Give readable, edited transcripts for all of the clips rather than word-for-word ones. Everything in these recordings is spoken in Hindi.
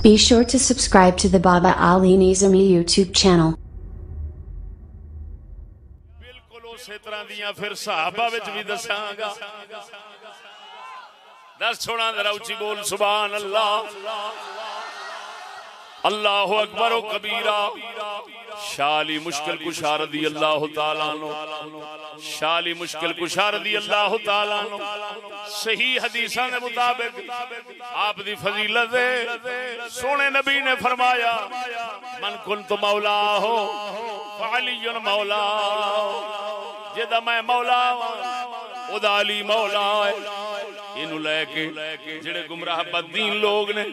Be sure to subscribe to the Baba Ali Nizami YouTube channel. बिल्कुल उस तरह दियां फिर सहाबा विच भी दसांगा। दस छोड़ा जरा उची बोल सुभान अल्लाह। अल्लाहु अकबर व कबीरा। शाली मुश्किल कुशा रज़ी अल्लाह तआला अन्हु, शाली मुश्किल कुशा रज़ी अल्लाह तआला अन्हु सही हदीसां दे मुताबिक आप दी फजीलत है। सोने नबी ने फरमाया मन कुंतु मौला हो अलीयुन मौला, जेदा मैं मौला ओदा अली मौला है। इनू लैके जेड़े गुमराह बददीन लोग ने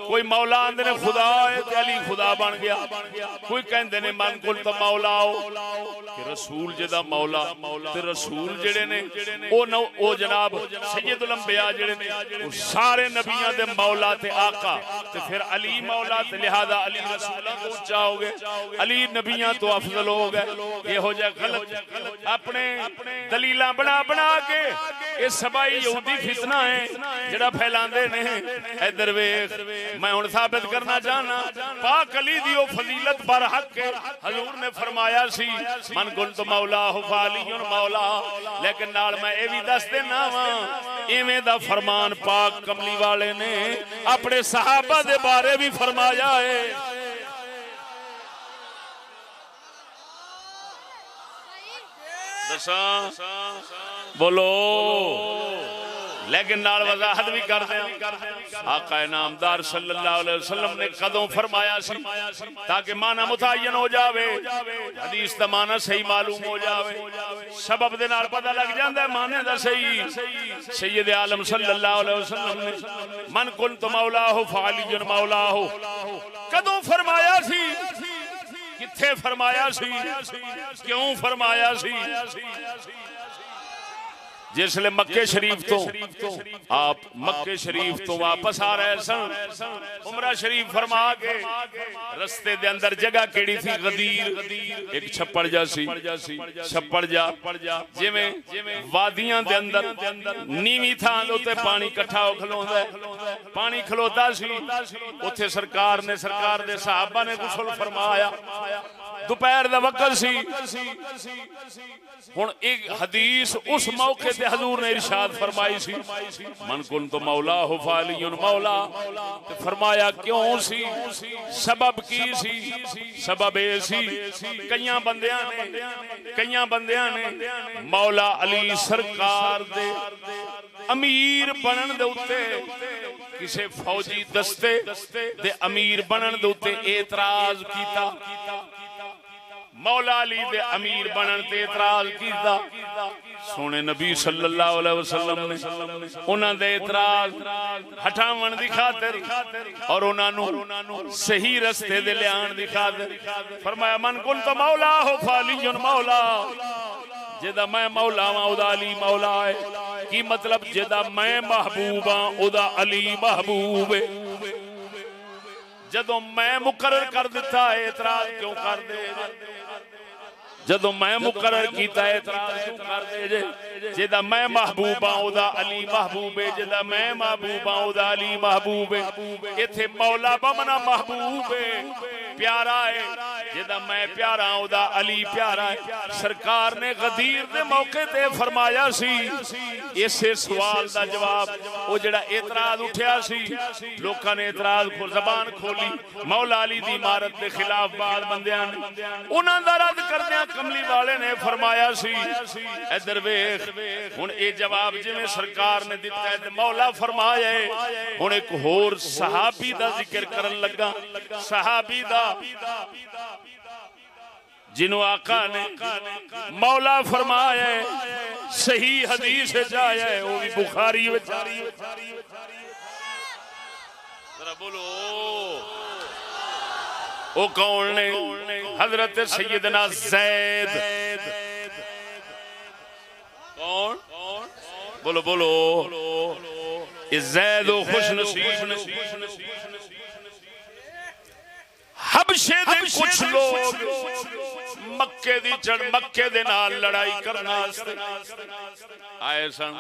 कोई मौला आंदे ने खुदा है ते अली खुदा बन गया, कोई कहंदे ने मन कुल तो मौला हो कि रसूल जेदा मौला ते रसूल जेड़े ने ओ जनाब सैयदुल अंबिया जेड़े ने सारे नबियां दे मौला ते आका ते फिर अली मौला ते लिहाजा अली रसूलां तो ऊंचा हो गए, अली नबियां तो अफजल हो गए। इहो जिहा गलत अपने दलीलां बना बना के ये सबाई यहूदी फितना है जड़ा फैलांदे ने। इधर वेख मैं हुण साबित करना चाहना पाक अली दी ओ फजीलत पर हक है। हजूर ने फरमाया सी मन कुल तो मौला हो फालियुन मौला, लेकिन नाल मैं ये भी दस देना वा इवें दा फरमान पाक कमली वाले ने अपने सहाबा दे बारे भी फरमाया है। दसा बोलो, लेकिन नाल वजाहत भी कर दें आका नामदार सल्लल्लाहु अलैहि वसल्लम ने कदों फरमाया सी ताकि माना मुतय्यन हो जावे, हदीस दा माना सही मालूम हो जावे, सबब दे नाल पता लग जांदा है माने दा सही। सैयद आलम सल्लल्लाहु अलैहि वसल्लम ने मन कुंतु मौला हो फालियुन मौला हो कदों फरमाया सी, किथे फरमाया सी, क्यों फरमाया सी? जिसले मक्के शरीफ तो आप मक्के शरीफ तो वापस आ रहे सन उमरा शरीफ फरमा के रस्ते दे अंदर जगह केड़ी थी गदीर एक छप्पड़ जा सी, छप्पड़ जा जिवें वादियां दे अंदर नीवी थां दे उत्ते पानी इकट्ठा हो खलोंदा है, पानी खलोता सी उत्थे सरकार दे सहाबा ने गुसल फरमाया। दोपहर दा वक्त सी। हुण एक हदीस उस मौके ते हजूर ने इरशाद फरमाई सी मन कुन तो मौला हो फालियुन मौला, ते फरमाया क्यों सी, सबब की सी? सबब ए सी कईयां बंदियां ने मौला अली सरकार दे अमीर बनन दे उत्ते किसे फौजी दस्ते दे अमीर बनन दे उत्ते एतराज कीता, मौला अली दे अमीर बनन ते एतराज कीता। सोने नबी सल्लल्लाहु अलैहि वसल्लम ने उन्हां दे एतराज हटावन दी खातिर और उन्हां नु सही रस्ते दे लियाण दी खातिर फरमाया मन कुल तो मौला हो फालियुन मौला, जेदा मैं मौला वां ओदा अली मौला है। की मतलब जेदा मैं महबूब हां ओदा अली महबूब है। जदों मैं मुकर्रर कर दिता है एतराज क्यों कर दे? जदों मैं मुकर्रर कीता है एतराज क्यों कर दे जे? जेदा मैं महबूब हां ओदा अली महबूब है, जेदा मैं महबूब हां ओदा अली महबूब है। इथे मौला बमना महबूब है, प्यारा है, जेदा मैं प्यारा हां ओदा अली प्यारा है। सरकार ने गदीर दे मौके ते फरमाया सी इसे सवाल दा जवाब ओ जेड़ा एतराज उठया सी लोकां ने एतराज ज़बान खोली मौला अली दी इमारत के खिलाफ बाद बंदियां ने उन्हां दा रद्द करदियां कमली वाले ने फरमाया सी इधर वेख हुण ये जवाब जिवें सरकार ने दिता है मौला फरमाया है। हुण एक होर सहाबी दा जिक्र करन लगा, सहाबी दा जिन्हों आका ने मौला फरमाया है, सही हदीस आया है, वो भी बुखारी में। जरा बोलो वो कौन ने? हजरत सैयदना ज़ैद। कौन? बोलो बोलो ज़ैद खुश नसीब ने हबशे दे कुछ लोग मक्के दी चढ़ मक्के दे नाल लड़ाई करना आए सन।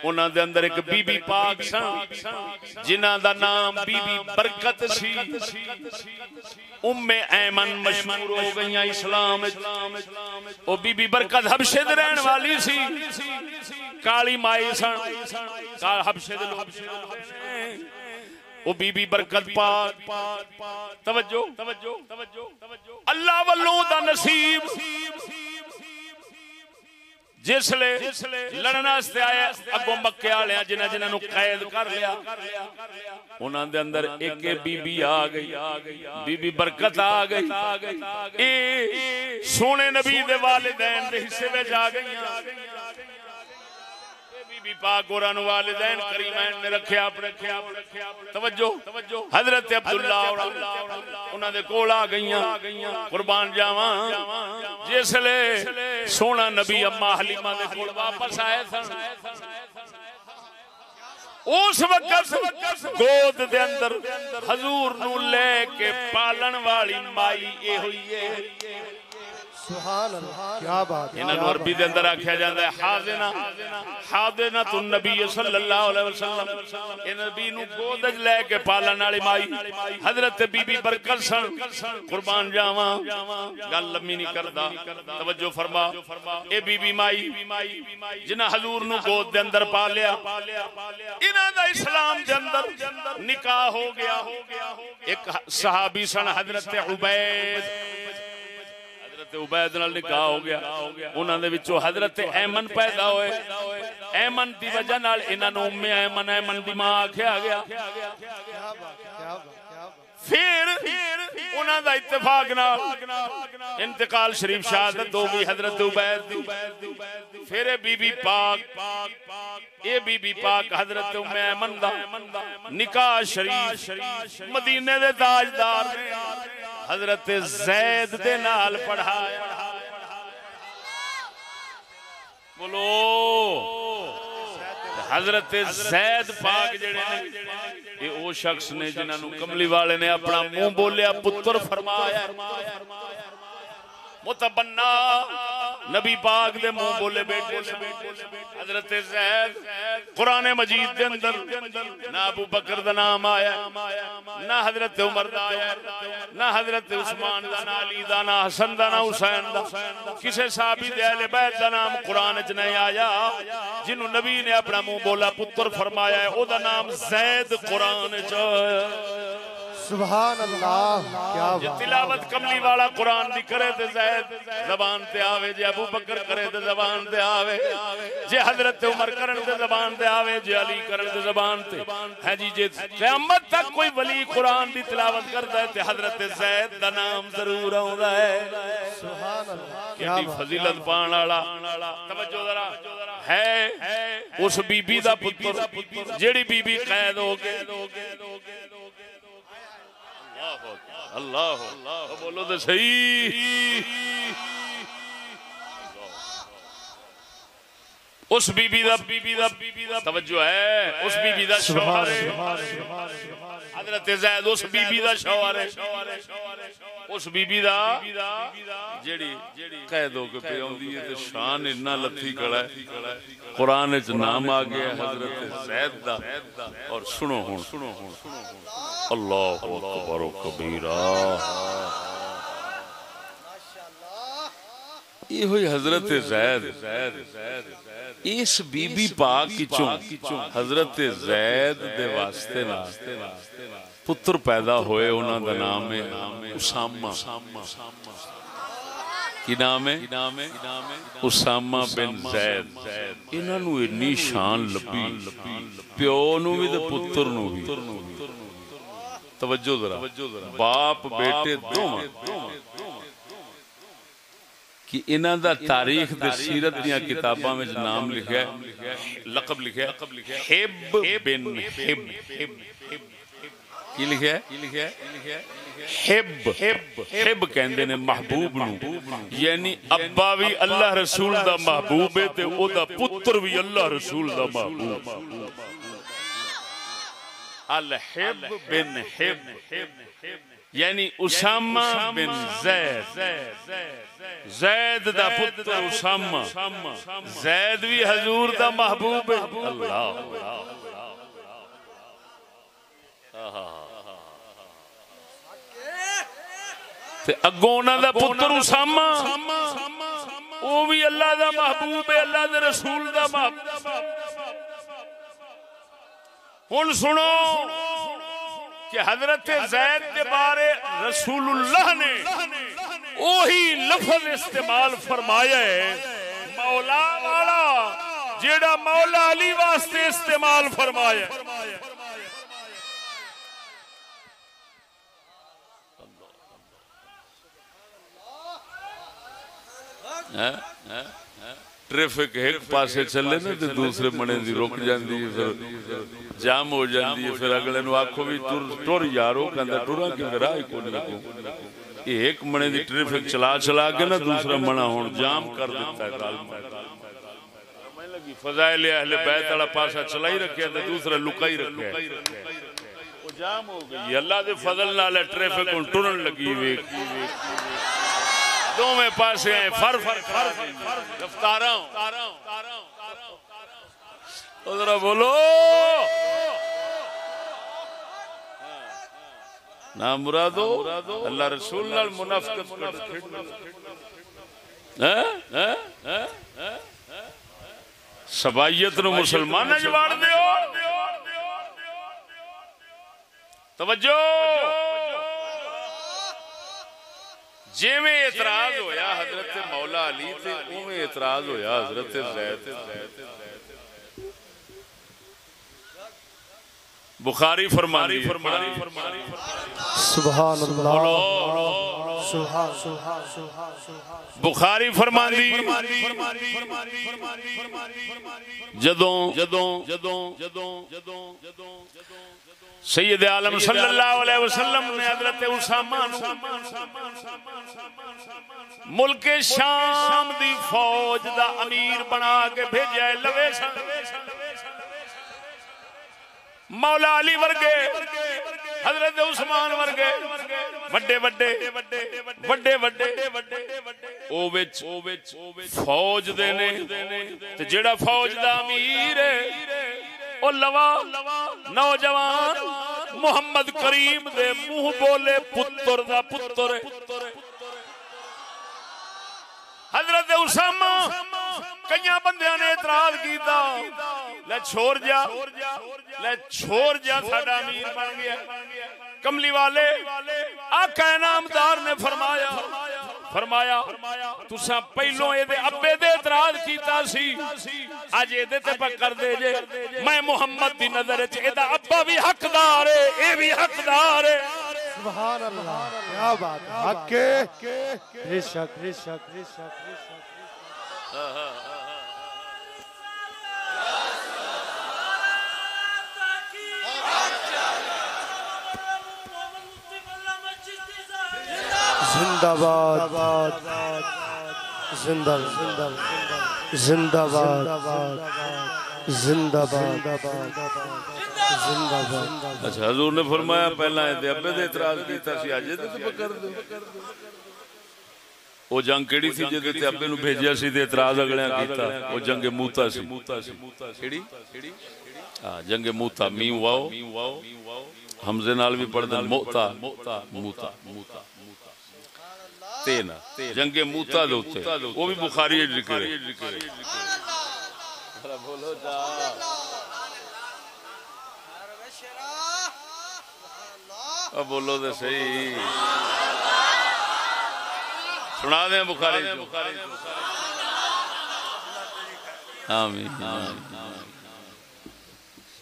उन्हां दे अंदर एक बीबी पाक सन जिन्हां दा नाम बीबी बरकत सी। उम्मे ऐमन मशहूर हो गई इस्लाम। ओ बीबी बरकत हबशे दे रहने वाली सी। काली माई सन हबशे दे लोग। ओ बीबी बरकत पाक तवज्जो अल्लाह वल्लों दा नसीब जिसले लड़न वास्ते आया अगों मक्के वाले जिन्हां नूं कैद कर लिया उन्हां दे अंदर एक बीबी आ गई। बीबी बरकत आ गई। ए सोने नबी दे वालिदैन दे हिस्से विच आ गई। बीबी पाक औरां नूं वालिदैन करीमैन ने रखिया अपने तवज्जो हजरत अब्दुल्ला उन्हां दे कोल आ गईयां। कुर्बान जावां जिसले सोना नबी अम्मा हलीमा दे कोल वापस आए सन उस वक्त गोद दे अंदर हजूर नूं लेके पालन वाली माई ए होई है। सुभान अल्लाह क्या बात है। इन्हां नूं अरबी दे अंदर आख्या जांदा है हादिना तु नबी सल्लल्लाहु अलैहि वसल्लम। इन नबी नूं गोद च लेके पालन वाली माई हजरत बीबी बरकत सन। कुर्बान जावां गल लम्मी नहीं करदा तवज्जो फरमा। ए बीबी माई जिन्हां हजूर नूं गोद दे अंदर पा लिया इन्हां दा इस्लाम दे अंदर निकाह हो गया। एक सहाबी सन हजरत उबैद नाल निकाह हो गया। उन्हां दे विचों हजरत ऐमन पैदा होए। ऐमन दी वजह नाल इन्हां नूं उम्मे ऐमन दी मां आख्या गया। फिर उन्हां दा इत्तेफाक नाल इंतकाल शरीफ शहादत हो गई हजरत उबैद दी। फिर बीबी पाक हजरत उम्मे ऐमन दा निकाह शरीफ मदीने दे ताजदार ने हजरत जैद दे नाल पढ़ाया। बोलो हजरत जैद पाक जेड़े ने ये वो शख्स ने जिन्हां नूं कमली वाले ने अपना मुंह बोलिया पुत्र फरमाया। मुतबन्ना नबी पाक दे मुंह बोले बेटे हजरत जैद। कुरान मजीद दे अंदर ना अबू बकर दा नाम आया ना हजरत उमर दा आया ना हजरत उस्मान दा ना अली दा ना हसन दा ना हुसैन दा किसी साहबी दे अहले बैत दा नाम कुरान च नहीं आया जिन्हों नबी ने अपना मुंह बोला पुत्र फरमाया है ओदा नाम जैद कुरान च। सुभान अल्लाह क्या बात। तिलावत कमली वाला कुरान दी करे ते जैद ज़बान ते आवे, जे अबू बकर करे ते ज़बान ते आवे, जे हजरत उमर करन ते ज़बान ते आवे, जे अली करन ते ज़बान ते है जी। जे क़यामत तक कोई वली कुरान दी तिलावत करदा है ते हजरत जैद दा नाम जरूर आउंदा है। सुभान अल्लाह क्या फजीलत पाण वाला। तवज्जो जरा है उस बीबी दा पुत्र जेड़ी बीबी कैद हो गई। अल्लाह बोलो तो सही। उस बीबी दा तवज्जो है उस बीबी दा शौहर है हजरत जैद। उस बीबी दा शौहर है उस बीबी दा जेड़ी कैद हो के पे आउंदी है ते शान इन्ना लथी कड़ा है। कुरान च नाम आ गया हजरत जैद दा। और सुनो हुण अल्लाहु अकबर कबीरा। ये हुई हजरत जैद। इस बीबी पाक किचों हजरत जैद दे वास्ते ना पुत्र पैदा होए। उन्हां दा नाम है उसामा। की नाम है उसामा बिन जैद। इन्हां नूं इन्नी शान लभी प्यो नूं भी ते पुत्र नूं भी। तवज्जो जरा बाप बेटे दोवां कि इन्हां दा तारीख दे सीरत दियां किताबां में नाम लिखा है लकब लिखा है हिब बिन हिब। की लिखा है हिब कहंदे ने महबूब नूं। यानी अब्बा भी अल्लाह रसूल दा महबूब है ते ओदा पुत्र भी अल्लाह रसूल दा महबूब। अल हिब बिन हिब यानी उसामा बिन जैद दा पुत्र उसामा जैद भी हजूर दा महबूब है अल्लाह ते अगों उन्हां दा पुत्र उसामा वो भी अल्लाह दा महबूब है अल्लाह दे रसूल दा महबूब। हुण सुनो कि हजरत ज़ैद के बारे रसूलुल्लाह ने वही लफ्ज इस्तेमाल फरमाया है मौला वाला जेड़ा मौला अली वास्ते इस्तेमाल फरमाया ट्रैफिक एक पासे चले ना तो दूसरे मने दी रुक जाती है फिर जाम हो जाती है फिर अगले नु आखो भी टुर यारो कहंदा टुरा कि राह को नहीं ये एक मने दी ट्रैफिक चला के ना दूसरा मना हुन जाम कर देता है काल मैं लगी फजाइल अहले बैत वाला पासा चला ही रखया ते दूसरा लुका ही रखया वो जाम हो गई अल्लाह दे फजल नाल ट्रैफिक हुन टुरन लगी वेख दोवें पासे फर रफ्तारां जरा बोलो ना मुरादो अल्लाह रसूल नाल मुनाफिकत कर सबायत नु मुसलमान जवाड़ दियो तवज्जो जिवें एतराज होया हजरत मौला अली ते उवें एतराज होया हजरत ज़ैद बुखारी फरमानी सुभान अल्लाह बुखारी फरमानी सैयद आलम सल्लल्लाहु अलैहि वसल्लम ने हजरत उसामा मुल्क शाम दी फौज दा अमीर बना के भेजा लवे मौला अली वर्गे हजरत उस्मान वर्गे वड्डे ओ विच फौज दे ने ते जेड़ा फौज दा अमीर है ओ लवा नौजवान मोहम्मद करीम दे मुंह बोले पुत्र दा पुत्र हजरत उसामा कई बंदियां ने एतराज किया ले छोड़ जा साडा अमीर बन गया कमली वाले आका इनामदार ने फरमाया तुसा पहलों एदे अब्बे दे एतराज कीता सी अज एदे ते पकड़ दे जे मैं मुहम्मद दी नजर च एदा अब्बा भी हकदार है ए भी हकदार है सुभान अल्लाह क्या बात है हक के बेशक जिंदाबाद अच्छा हजूर ने फरमाया पहला अब्बे दे इतराज कीता सी अज ते पकड़ दो वो जंग केड़ी सी जिदे ते अब्बे नु भेजिया सी ते इतराज अगलियां कीता वो जंग मूता सी केड़ी हां जंग मूता मीम वाओ हमजे नाल भी पढ़दे मूता तेना जंगे मूता दे उत्ते वो भी बुखारी च लिखे बोलो जा अब बोलो तो सही सुना दे बुखारी आमीन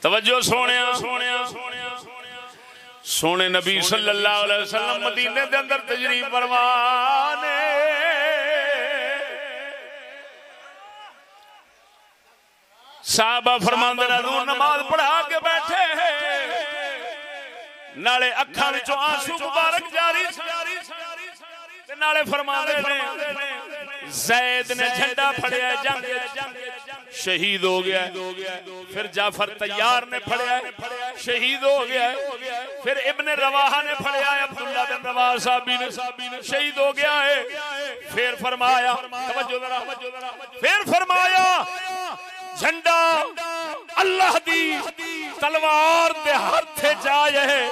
तवज्जो सोने नबी सल्लल्लाहु अलैहि वसल्लम मदीने दे अंदर तशरीफ फरमाने साहबा फरमांदे हजूर नमाज पढ़ा के बैठे नाले अखां विचों आंसू मुबारक जारी ते नाले फरमांदे ने ज़ैद ने झंडा फड़िया जंग शहीद हो गया फिर जाफर तैयार ने फड़िया शहीद हो गया है। फिर इब्ने रवाहा ने फड़िया है, अब्दुल्ला बिन रवाहा साहबी ने शहीद हो गया है। फिर फरमाया, फिर फरमाया झंडा अल्लाह दी तलवार दे हाथ जाए है,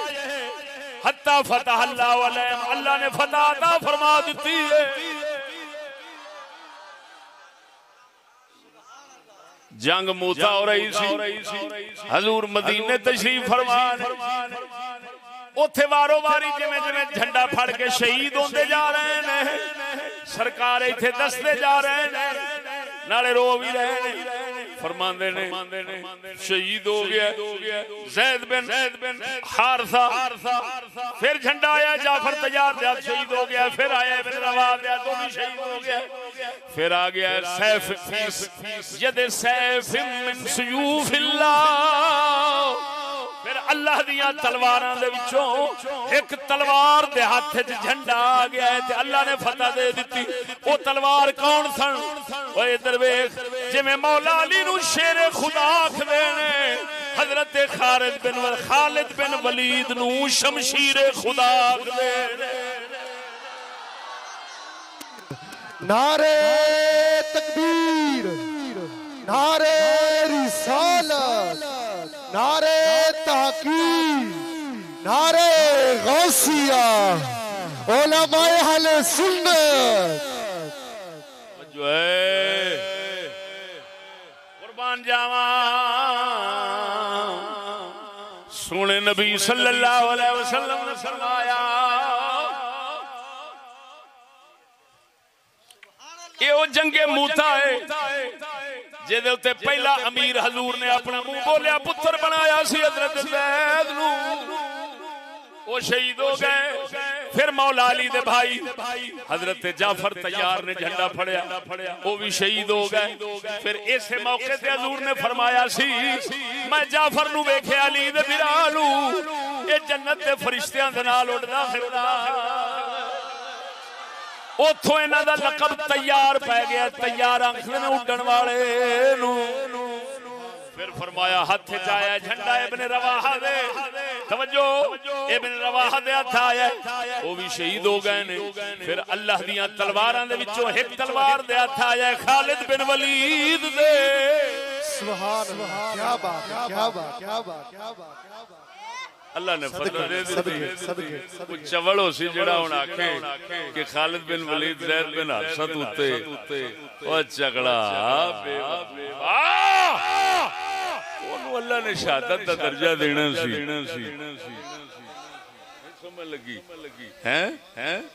हत्ता फतह अल्लाह अलैहिम, अल्लाह ने फतह अता फरमा दी है। जंग मूता हो रही सी, हजूर मदीने तशरीफ फरमान, उथे वारो वारी जिवें जिवें झंडा फड़ के शहीद होंदे जा रहे हैं, सरकार इथे दसते जा रहे हैं, नाले रो भी रहे हैं। फरमांदे ने शहीद हो गया ज़ैद बिन हारिसा। फिर झंडा आया जाफर तैयार था, शहीद हो गया। फिर आया इब्न रवाहा था, तो भी शहीद हो गया। फिर आ गया सैफ यद सैफ मिन सुयूफिल्लाह, फिर अल्लाह दियां तलवारां दे विचों एक तलवार दे हाथ च झंडा आ गया है ते अल्लाह ने फतह दे दित्ती। वो तलवार कौन सन? ओए इधर वेख, जिवें मौला अली नूं शेरे खुदा आखदे ने, हजरत खालिद बिन वलीद नूं शमशीरे खुदा आखदे ने। नारे तकबीर, नारे रिसालत, नारे तहकीम, नारे गौसिया, उलमाए अहले सुन्नत। जो है कुर्बान जावा सोने नबी सल्लल्लाहु अलैहि वसल्लम ने फरमाया, ये वो जंगे मूता है जिहदे उत्ते पहला अमीर हजूर ने अपना मुंह बोलिया पुत्र बनाया सी हजरत ज़ैद नूं, वो शहीद हो गए। फिर मौला अली दे भाई हजरत जाफर तैयार ने झंडा फड़िया, वो भी शहीद हो गए। फिर इसे मौके ते हजूर ने फरमाया सी, मैं जाफर नूं वेख्या अली दे बिरा नूं, ये जन्नत दे फरिश्तियां दे नाल उड़दा फिरदा। उथों इन्हां दा लकब तैयार पै गया, तैयार आखदे ने उड्डण वाले नूं। फिर फरमाया हाथ च आया झंडा इब्ने रवाहा दे, तवज्जो इब्ने रवाहा दे हाथ आया, वो भी शहीद हो गए ने। फिर अल्लाह दियां तलवारां दे विचों एक तलवार दे हाथ आया खालिद बिन वलीद दे। सुभान अल्लाह, क्या बात है, क्या बात, क्या बात, क्या बात। अल्लाह ने फतह दे दी। चवड़ो सी जड़ा हुण आखे कि खालिद बिन वलीद ज़ैद बिन हारिसा उत्ते ओ झगड़ा ओनू अल्लाह ने शहादत दा दर्जा देना सी। समझ लगी हैं?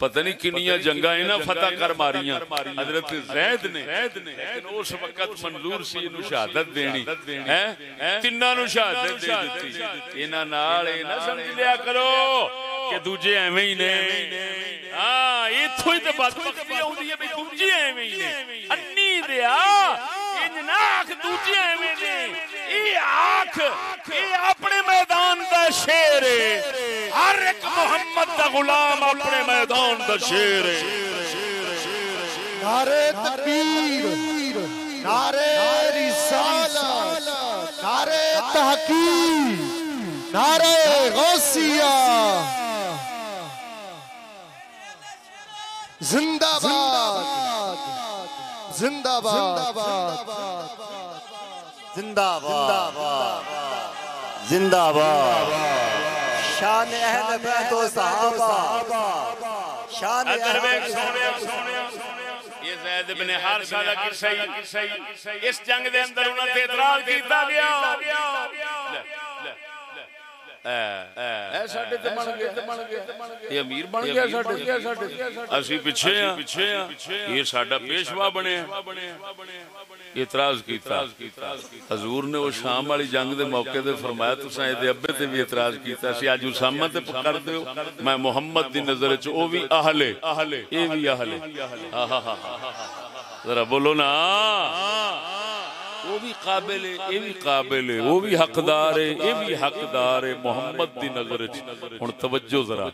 पता नहीं किनियां जंगा इन्हां फतह कर मारियां हजरत ज़ैद ने, लेकिन उस वक्त मंजूर सी इनू शहादत देनी हैं। तिन्नां नू शहादत दे दित्ती। इन्हां नाल ए ना समझ लिया करो कि दूजे एवें ही ने। हां इत्थों ही ते बदबख्ती आउंदी है भी दूजे एवें ही ने। अन्नी दिया इंज ना आख दूजे एवें ने, ए आख ए अपने मैदान दा शेर है। हर एक मोहम्मद दा गुलाम अपने मैदान दा शेर है। नारे तकबीर, नारे रिसालत, नारे तहकीम, नारे गौसिया, जिंदाबाद, जिंदाबाद, जिंदाबाद, जिंदाबाद। शान अहल बैत व सहाबा, शान ये ज़ैद बिन हारिसा दा किस्सा इस जंग दे अंदर उन्हां ते इतराज कीता गया। साडे ते बन गया, ये अमीर बन गया साडे, असीं पिछे हां, ये साडा पेशवा बने। इतराज कीता हजूर ने वो शाम वाली जंग दे मौके ते फरमाया तुसां इहदे अब्बे ते भी इतराज कीता सी, अज उसामा ते कर दिओ। मैं मुहम्मद दी नजर च ओ भी अहले, ये भी अहले। जरा बोलो ना, वो भी काबिल है, ये भी काबिल है, वो भी हकदार है, ये भी हकदार है मोहम्मद दी नजर च। हुण तवज्जो जरा,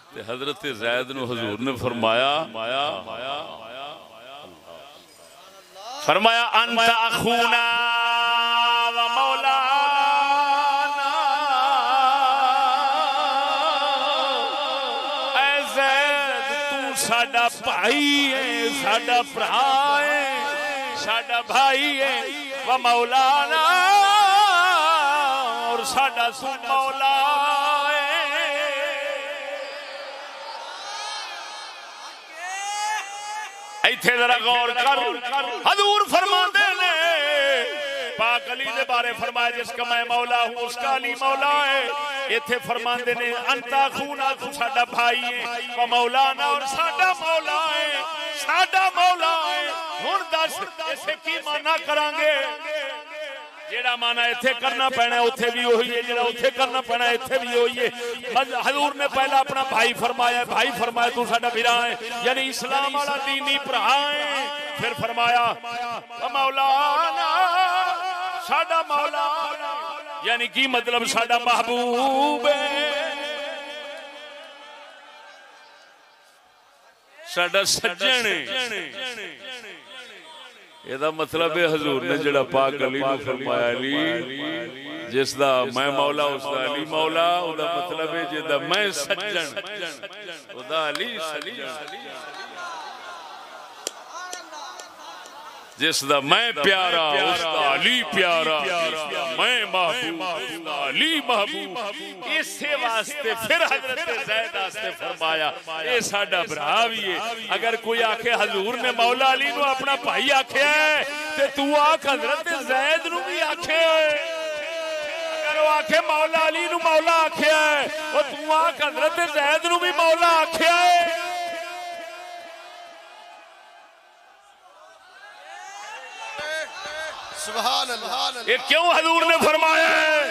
ते हजरत ज़ैद नूं हजूर ने फरमाया अंत अखूना व मौला साडा भाई है, साडा भरा है, साडा भाई है व मौलाना, और साडा तू मौला है। इत्थे जरा गौर कर, हजूर फरमाते ने पाक अली दे बारे फरमाया जिसका मैं मौला हूं उसका अली मौला है। इत्थे फरमाते ने अंता खूना तू साडा भाई है व मौलाना, और साडा मौला है, साडा मौला है। हुण दस इसे की माना करांगे? जेड़ा माना इत्थे करना पैना उत्थे भी वही है, जेड़ा उत्थे करना पैना इत्थे भी वही है। हजूर ने पहला अपना भाई फरमाया, भाई फरमाया तू साडा वीरा है, यानी इस्लाम वाला दीनी भरा है। फिर फरमाया मौलाना, साडा मौला, यानी की मतलब साडा महबूब है, साडा सज्जन है। ਇਹਦਾ मतलब है हजूर ने जड़ा पाक अली को फरमाया अली जिसदा मैं मौला उसदा अली मौला, ओदा मतलब है जिदा मैं सज्जन ओदा अली सज्जन, जिसदा मैं प्यारा उसदा अली प्यारा, मैं महबूब उसदा अली महबूब। इसे वास्ते फिर हजरत ज़ैद वास्ते फरमाया ये साडा भरा भी है। अगर कोई आखे हजूर ने मौला अली नु अपना भाई आख्या है ते तू आख हजरत ज़ैद नु भी आखे। अगर वो आखे मौला अली नु मौला आख्या है और तू आख हजरत ज़ैद नु भी मौला आख्या है। ये क्यों हजूर ने फरमाया है?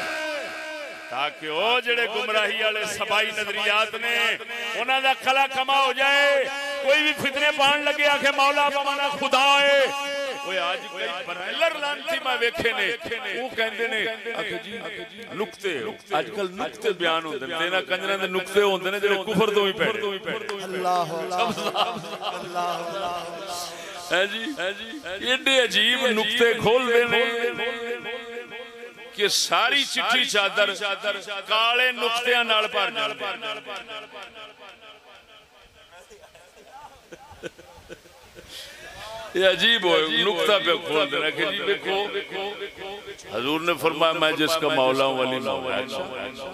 ताकि वो जेड़े गुमराही वाले सबाई नजरियात ने उन्हां दा कला कमा हो जाए। कोई भी फितने पान लगे आखे मौला बमाना खुदा है। कोई आज कई बरैलर लांती मैं वेखे ने वो कहंदे ने आखे जी नुक्ते आजकल नुक्ते बयान होंदे ने, तेना कंजरां दे नुक्ते होंदे ने जेड़े कुफर तो ही पैदे। अल्लाह अल्लाह है जी, एडे अजीब नुक्ते खोल देने कि सारी चिट्ठी चादर काले नुक्तियां नाल भर जाती। ये अजीब हो नुक्ता पे खोल देना कि जी देखो हजूर ने फरमाया मैं जिसका मौला हूं वली मौला है।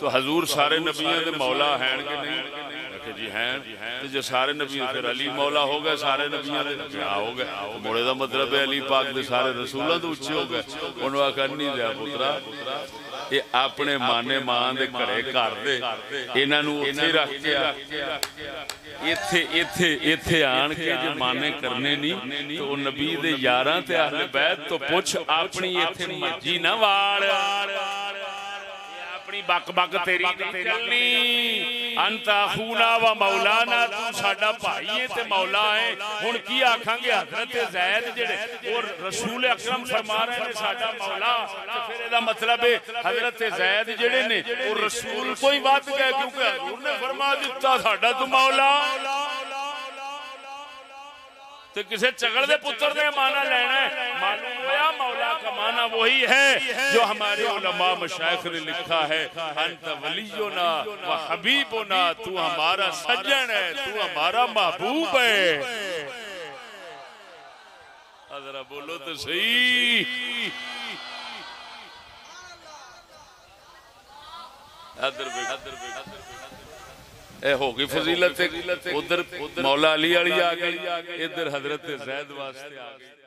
तो हजूर सारे नबियों के मौला हैं कि नहीं? जी हैं। तो जो सारे नबी फिर अली मौला हो गए, सारे नबियों के हो गए। मोड़े का मतलब है अली पाक के सारे रसूलों तो उच्चे हो गए। उन्होंने कर नहीं दिया पुत्रा ये अपने माने मां दे घरे घर दे इन्हां नूं उत्थे रख के इत्थे आन के जो माने करने नहीं तो नबी दे यारां ते अहले बैत तो पुछ अपनी इत्थे मर्जी ना वाल, बक बक तेरी चलनी। अंता खूना व मौलाना, तू साडा भाई है ते मौला है। हुण की आखांगे हजरत ज़ैद जेड़े और रसूल अकरम फरमा रहे ने साडा मौला, ते फिर एदा मतलब है हजरत ज़ैद जेड़े ने और रसूल तो ही वध गए क्योंकि हजूर ने फरमा दिता साडा तू मौला। तो किसी चगड़ दे पुत्र ने माना लेना है, मालूम होया मौला का माना वही है जो हमारे उलमा मशाइख ने लिखा है अंत वलियोना व हबीबोना, तू हमारा सज्जन है, तू हमारा महबूब है। जरा बोलो तो सही। हो गई फजीलत, उधर मौला अली वाली आ गई, इधर हजरत ज़ैद वास्ते आ गई।